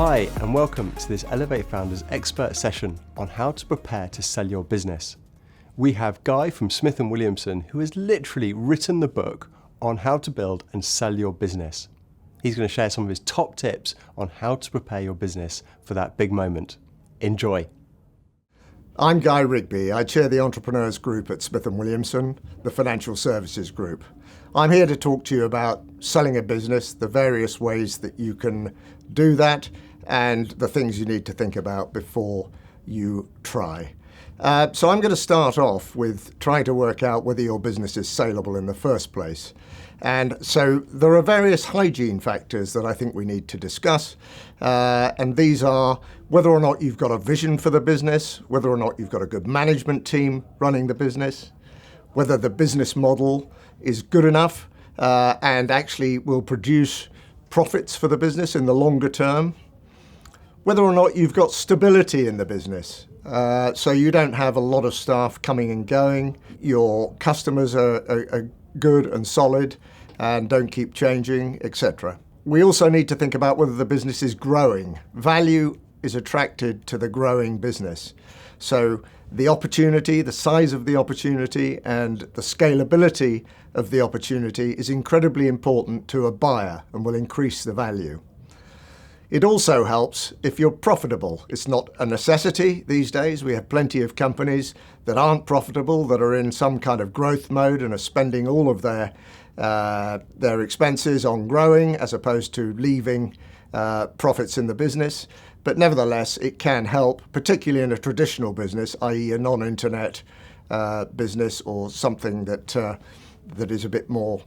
Hi, and welcome to this Elevate Founders expert session on how to prepare to sell your business. We have Guy from Smith Williamson, who has literally written the book on how to build and sell your business. He's going to share some of his top tips on how to prepare your business for that big moment. Enjoy. I'm Guy Rigby. I chair the Entrepreneurs Group at Smith Williamson, the financial services group. I'm here to talk to you about selling a business, the various ways that you can do that, and the things you need to think about before you try. So I'm going to start off with trying to work out whether your business is saleable in the first place. And so there are various hygiene factors that I think we need to discuss. And these are whether or not you've got a vision for the business, whether or not you've got a good management team running the business, whether the business model is good enough and actually will produce profits for the business in the longer term, whether or not you've got stability in the business. So you don't have a lot of staff coming and going, your customers are good and solid and don't keep changing, etc. We also need to think about whether the business is growing. Value is attracted to the growing business. So the opportunity, the size of the opportunity and the scalability of the opportunity is incredibly important to a buyer and will increase the value. It also helps if you're profitable. It's not a necessity these days. We have plenty of companies that aren't profitable, that are in some kind of growth mode and are spending all of their expenses on growing as opposed to leaving profits in the business. But nevertheless, it can help, particularly in a traditional business, i.e. a non-internet business or something that is a bit more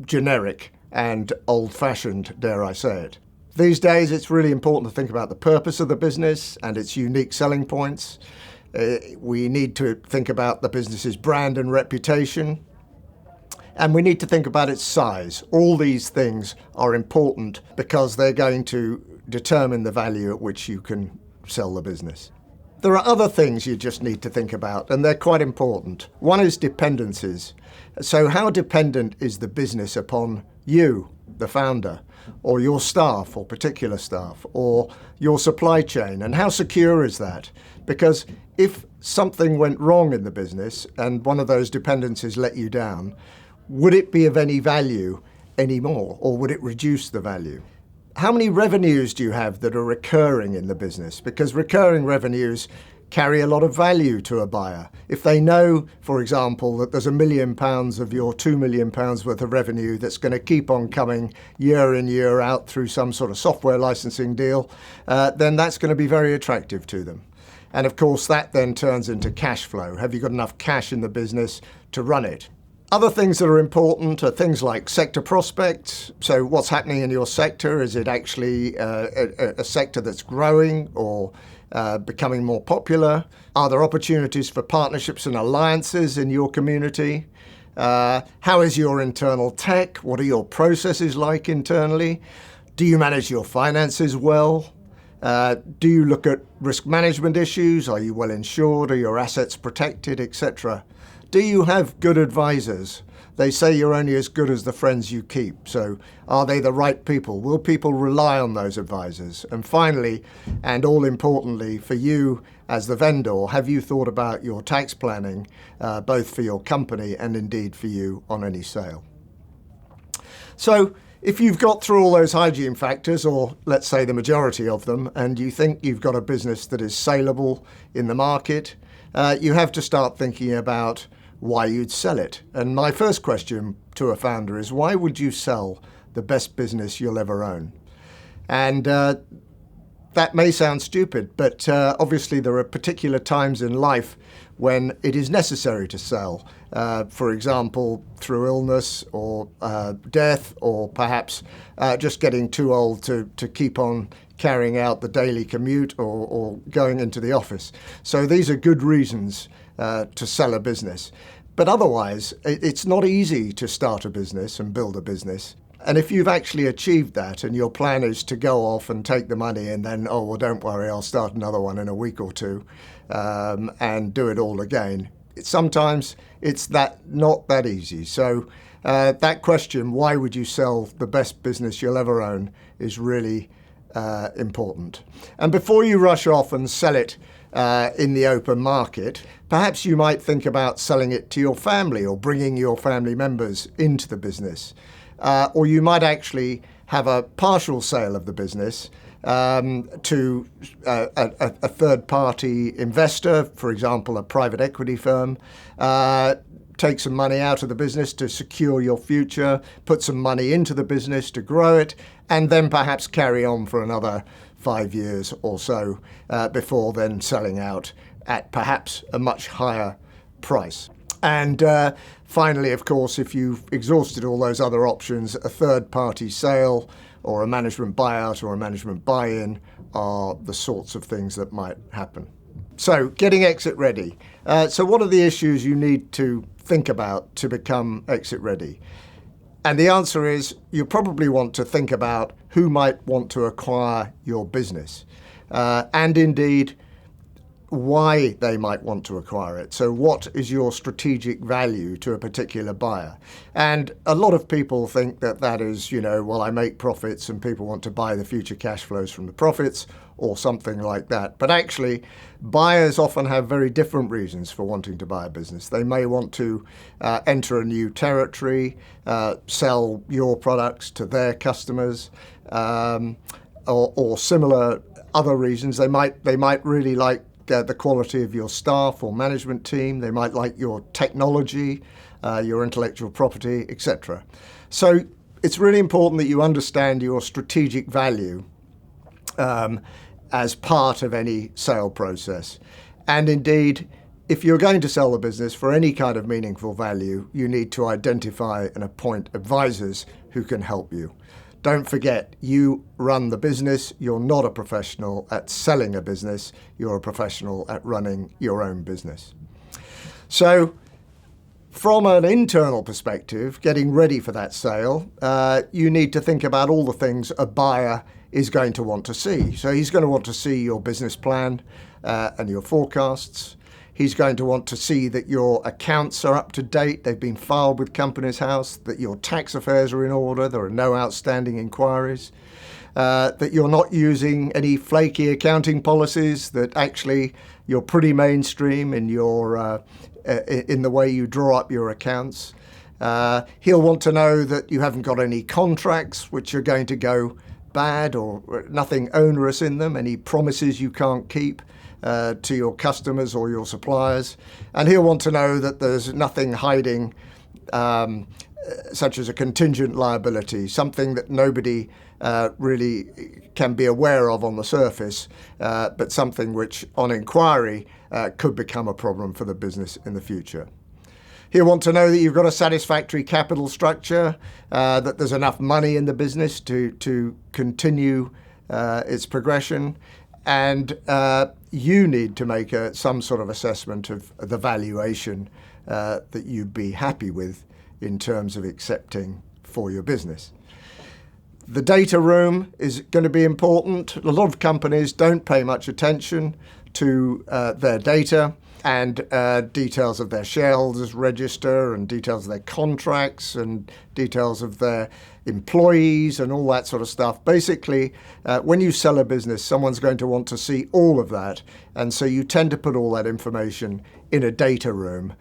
generic and old-fashioned, dare I say it. These days, it's really important to think about the purpose of the business and its unique selling points. We need to think about the business's brand and reputation. And we need to think about its size. All these things are important because they're going to determine the value at which you can sell the business. There are other things you just need to think about, and they're quite important. One is dependencies. So how dependent is the business upon you, the founder, or your staff, or particular staff, or your supply chain, and how secure is that? Because if something went wrong in the business and one of those dependencies let you down, would it be of any value anymore, or would it reduce the value? How many revenues do you have that are recurring in the business? Because recurring revenues carry a lot of value to a buyer. If they know, for example, that there's £1 million of your £2 million worth of revenue that's going to keep on coming year in, year out through some sort of software licensing deal, then that's going to be very attractive to them. And of course, that then turns into cash flow. Have you got enough cash in the business to run it? Other things that are important are things like sector prospects. So what's happening in your sector? Is it actually a sector that's growing or becoming more popular? Are there opportunities for partnerships and alliances in your community? How is your internal tech? What are your processes like internally? Do you manage your finances well? Do you look at risk management issues? Are you well insured? Are your assets protected, etc.? Do you have good advisors? They say you're only as good as the friends you keep. So are they the right people? Will people rely on those advisors? And finally, and all importantly for you as the vendor, have you thought about your tax planning, both for your company and indeed for you on any sale? So if you've got through all those hygiene factors, or let's say the majority of them, and you think you've got a business that is saleable in the market, you have to start thinking about why you'd sell it. And my first question to a founder is, why would you sell the best business you'll ever own? And that may sound stupid, but obviously there are particular times in life when it is necessary to sell. For example, through illness or death, or perhaps just getting too old to keep on carrying out the daily commute or going into the office. So these are good reasons to sell a business. But otherwise, it's not easy to start a business and build a business. And if you've actually achieved that and your plan is to go off and take the money and then, oh, well, don't worry, I'll start another one in a week or two and do it all again. Sometimes it's not that easy. So that question, why would you sell the best business you'll ever own, is really important. And before you rush off and sell it in the open market, perhaps you might think about selling it to your family or bringing your family members into the business. Or you might actually have a partial sale of the business to a third-party investor, for example, a private equity firm, take some money out of the business to secure your future, put some money into the business to grow it, and then perhaps carry on for another 5 years or so before then selling out at perhaps a much higher price. And finally, of course, if you've exhausted all those other options, a third-party sale or a management buyout or a management buy-in are the sorts of things that might happen. So, getting exit ready. So what are the issues you need to think about to become exit ready? And the answer is you probably want to think about who might want to acquire your business, and indeed why they might want to acquire it. So what is your strategic value to a particular buyer? And a lot of people think that that is, well, I make profits and people want to buy the future cash flows from the profits or something like that. But actually, buyers often have very different reasons for wanting to buy a business. They may want to enter a new territory, sell your products to their customers, or similar other reasons. They might really like the quality of your staff or management team. They might like your technology, your intellectual property, etc. So it's really important that you understand your strategic value as part of any sale process. And indeed, if you're going to sell the business for any kind of meaningful value, you need to identify and appoint advisors who can help you. Don't forget, you run the business. You're not a professional at selling a business. You're a professional at running your own business. So from an internal perspective, getting ready for that sale, you need to think about all the things a buyer is going to want to see. So he's going to want to see your business plan and your forecasts. He's going to want to see that your accounts are up to date, they've been filed with Companies House, that your tax affairs are in order, there are no outstanding inquiries, that you're not using any flaky accounting policies, that actually you're pretty mainstream in your in the way you draw up your accounts. He'll want to know that you haven't got any contracts which are going to go bad or nothing onerous in them, any promises you can't keep to your customers or your suppliers. And he'll want to know that there's nothing hiding, such as a contingent liability, something that nobody really can be aware of on the surface, but something which on inquiry could become a problem for the business in the future. He'll want to know that you've got a satisfactory capital structure, that there's enough money in the business to continue its progression, and you need to make some sort of assessment of the valuation that you'd be happy with in terms of accepting for your business. The data room is going to be important. A lot of companies don't pay much attention to their data and details of their shareholders register and details of their contracts and details of their employees and all that sort of stuff. Basically, when you sell a business, someone's going to want to see all of that. And so you tend to put all that information in a data room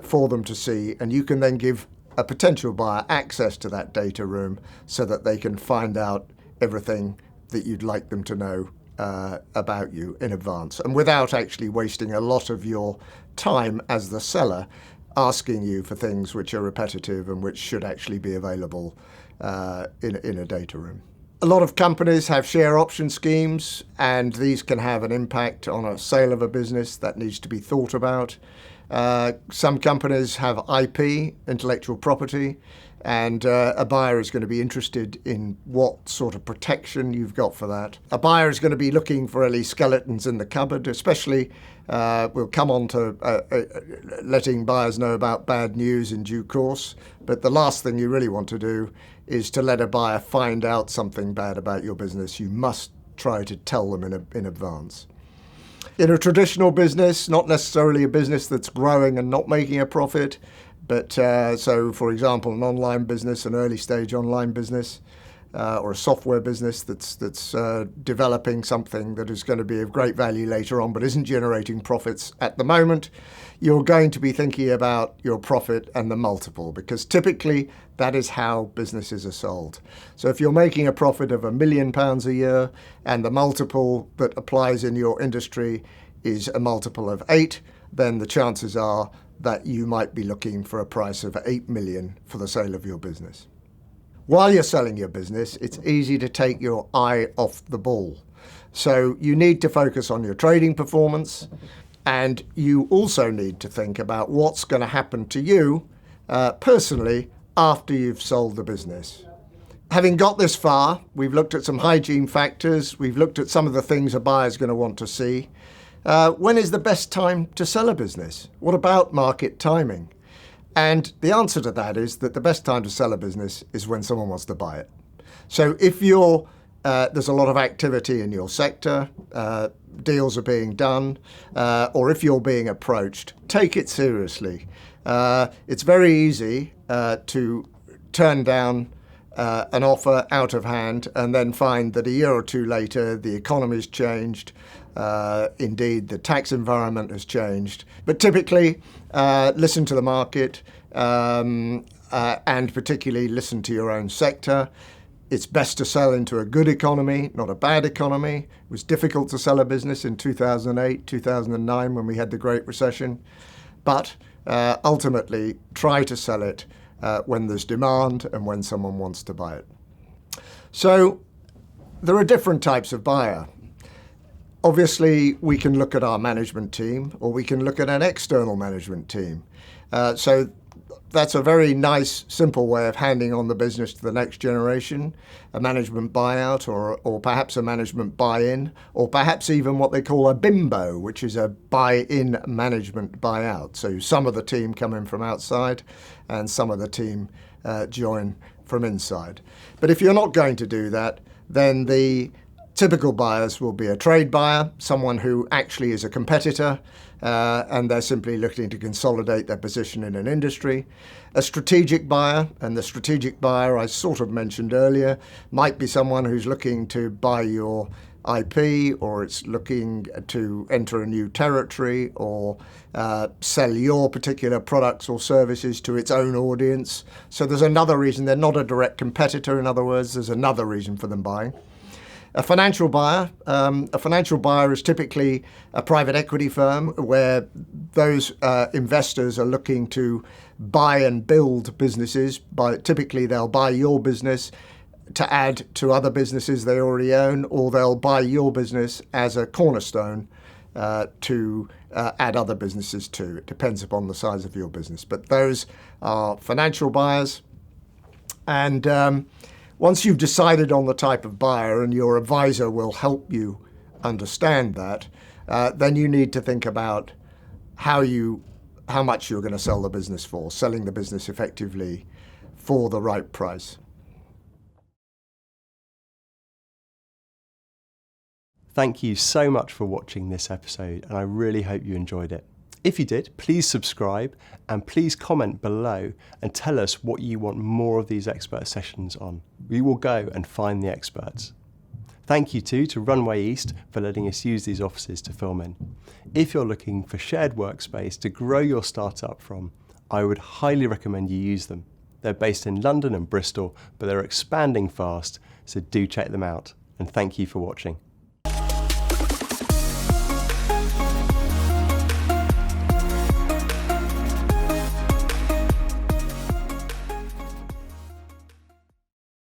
for them to see. And you can then give a potential buyer access to that data room so that they can find out everything that you'd like them to know about you in advance, and without actually wasting a lot of your time as the seller asking you for things which are repetitive and which should actually be available in a data room. A lot of companies have share option schemes, and these can have an impact on a sale of a business that needs to be thought about. Some companies have IP, intellectual property, and a buyer is going to be interested in what sort of protection you've got for that. A buyer is going to be looking for any skeletons in the cupboard, especially we'll come on to letting buyers know about bad news in due course. But the last thing you really want to do is to let a buyer find out something bad about your business. You must try to tell them in advance. In a traditional business, not necessarily a business that's growing and not making a profit, but so, for example, an online business, an early stage online business, or a software business that's developing something that is going to be of great value later on but isn't generating profits at the moment, you're going to be thinking about your profit and the multiple, because typically that is how businesses are sold. So if you're making a profit of £1 million a year and the multiple that applies in your industry is a multiple of 8, then the chances are that you might be looking for a price of 8 million for the sale of your business. While you're selling your business, it's easy to take your eye off the ball. So you need to focus on your trading performance, and you also need to think about what's going to happen to you personally after you've sold the business. Having got this far, we've looked at some hygiene factors, we've looked at some of the things a buyer's going to want to see. When is the best time to sell a business? What about market timing? And the answer to that is that the best time to sell a business is when someone wants to buy it. So if there's a lot of activity in your sector, deals are being done, or if you're being approached, take it seriously. It's very easy to turn down an offer out of hand and then find that a year or two later the economy's changed. Indeed, the tax environment has changed. But typically, listen to the market and particularly listen to your own sector. It's best to sell into a good economy, not a bad economy. It was difficult to sell a business in 2008, 2009 when we had the Great Recession. But ultimately, try to sell it when there's demand and when someone wants to buy it. So there are different types of buyer. Obviously, we can look at our management team, or we can look at an external management team. So that's a very nice, simple way of handing on the business to the next generation, a management buyout or perhaps a management buy-in, or perhaps even what they call a BIMBO, which is a buy-in management buyout. So some of the team come in from outside and some of the team join from inside. But if you're not going to do that, then the typical buyers will be a trade buyer, someone who actually is a competitor, and they're simply looking to consolidate their position in an industry. A strategic buyer, and the strategic buyer I sort of mentioned earlier, might be someone who's looking to buy your IP, or it's looking to enter a new territory, or sell your particular products or services to its own audience. So there's another reason. They're not a direct competitor, in other words. There's another reason for them buying. A financial buyer is typically a private equity firm where those investors are looking to buy and build businesses. Typically, they'll buy your business to add to other businesses they already own, or they'll buy your business as a cornerstone to add other businesses to. It depends upon the size of your business. But those are financial buyers. And once you've decided on the type of buyer, and your advisor will help you understand that, then you need to think about how much you're going to sell the business for, selling the business effectively for the right price. Thank you so much for watching this episode, and I really hope you enjoyed it. If you did, please subscribe and please comment below and tell us what you want more of these expert sessions on. We will go and find the experts. Thank you too to Runway East for letting us use these offices to film in. If you're looking for shared workspace to grow your startup from, I would highly recommend you use them. They're based in London and Bristol, but they're expanding fast, so do check them out. And thank you for watching.